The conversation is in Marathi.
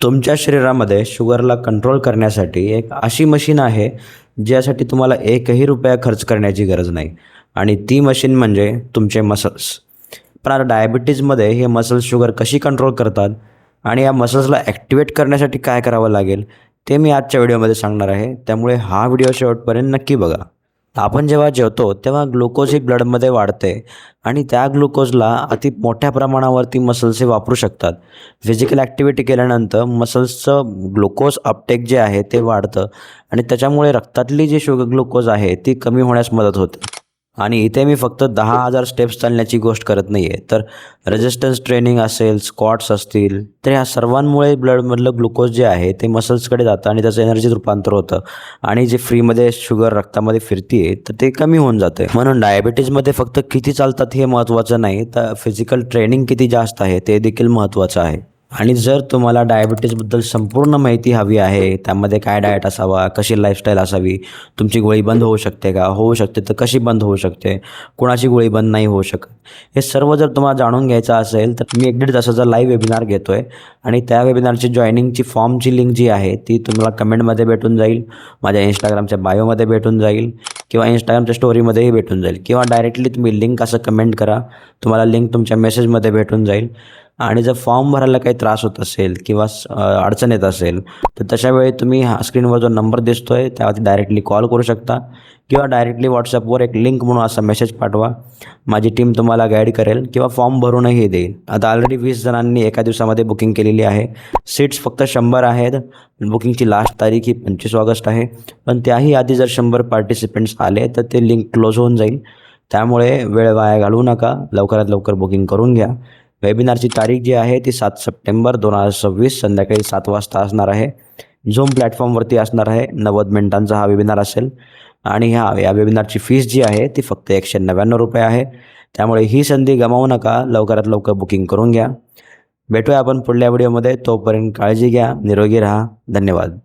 तुमच्या शरीरामध्ये शुगरला कंट्रोल करण्यासाठी एक अशी मशीन आहे, ज्यासाठी तुम्हाला एकही रुपया खर्च करण्याची गरज नाही आणि ती मशीन म्हणजे तुमचे मसल्स. पण आता डायबिटीजमध्ये हे मसल्स शुगर कशी कंट्रोल करतात आणि या मसल्सला ॲक्टिवेट करण्यासाठी काय करावं लागेल, ते मी आजच्या व्हिडिओमध्ये सांगणार आहे. त्यामुळे हा व्हिडिओ शेवटपर्यंत नक्की बघा. आपण जेव्हा जेवतो तेव्हा ग्लुकोज ही ब्लडमध्ये वाढते आणि त्या ग्लुकोजला अति मोठ्या प्रमाणावरती मसल्स हे वापरू शकतात. फिजिकल ॲक्टिव्हिटी केल्यानंतर मसल्सचं ग्लुकोज अपटेक जे आहे ते वाढतं आणि त्याच्यामुळे रक्तातली जी शुगर ग्लुकोज आहे ती कमी होण्यास मदत होते. आणि इथे मी फक्त 10,000 स्टेप्स चालण्याची गोष्ट करत नाही आहे, तर रेजिस्टन्स ट्रेनिंग असेल, स्क्वॉट्स असतील, तर ह्या सर्वांमुळे ब्लडमधलं ग्लुकोज जे आहे ते मसल्सकडे जातं आणि त्याचं एनर्जीत रूपांतर होतं आणि जे फ्रीमध्ये शुगर रक्तामध्ये फिरते तर ते कमी होऊन जाते. म्हणून डायबिटीजमध्ये फक्त किती चालतात हे महत्त्वाचं नाही, तर फिजिकल ट्रेनिंग किती जास्त आहे ते देखील महत्त्वाचं आहे. आणि जर तुम्हाला डायबिटीजबद्दल संपूर्ण माहिती हवी आहे, त्यामध्ये काय डाएट असावा, कशी लाईफस्टाईल असावी, तुमची गोळी बंद होऊ शकते का, होऊ शकते तर कशी बंद होऊ शकते, कुणाची गोळी बंद नाही होऊ शकत, हे सर्व जर तुम्हाला जाणून घ्यायचं असेल तर मी 1-1.5 तासाचा लाईव्ह वेबिनार घेतो आहे आणि त्या वेबिनारची जॉईनिंगची फॉर्मची लिंक जी आहे ती तुम्हाला कमेंटमध्ये भेटून जाईल, माझ्या इंस्टाग्रामच्या बायोमध्ये भेटून जाईल किंवा इंस्टाग्रामच्या स्टोरीमध्येही भेटून जाईल किंवा डायरेक्टली तुम्ही लिंक असं कमेंट करा, तुम्हाला लिंक तुमच्या मेसेजमध्ये भेटून जाईल. आणि जर फॉर्म भरायला काही त्रास होत असेल किंवा अडचण येत असेल तर तशावेळी तुम्ही हा स्क्रीनवर जो नंबर दिसतो आहे त्यावरती डायरेक्टली कॉल करू शकता किंवा डायरेक्टली व्हॉट्सअपवर एक लिंक म्हणून असा मेसेज पाठवा. माझी टीम तुम्हाला गाईड करेल किंवा फॉर्म भरूनही देईल. आता ऑलरेडी 20 जणांनी एका दिवसामध्ये बुकिंग केलेली आहे. सीट्स फक्त 100 आहेत. बुकिंगची लास्ट तारीख ही 25 ऑगस्ट आहे. पण त्याही आधी जर 100 पार्टिसिपेंट्स आले तर ते लिंक क्लोज होऊन जाईल. त्यामुळे वेळ वाया घालवू नका, लवकरात लवकर बुकिंग करून घ्या. वेबिनारची तारीख जी आहे ती 7 सप्टेंबर 2026 संध्याकाळी 7 वाजता असणार आहे. झूम प्लॅटफॉर्मवरती असणार आहे. 90 मिनिटांचा हा वेबिनार असेल आणि या वेबिनारची फीस जी आहे ती फक्त ₹199 आहे. त्यामुळे ही संधी गमावू नका, लवकरात लवकर बुकिंग करून घ्या. भेटूया आपण पुढल्या व्हिडिओमध्ये. तोपर्यंत काळजी घ्या, निरोगी राहा. धन्यवाद.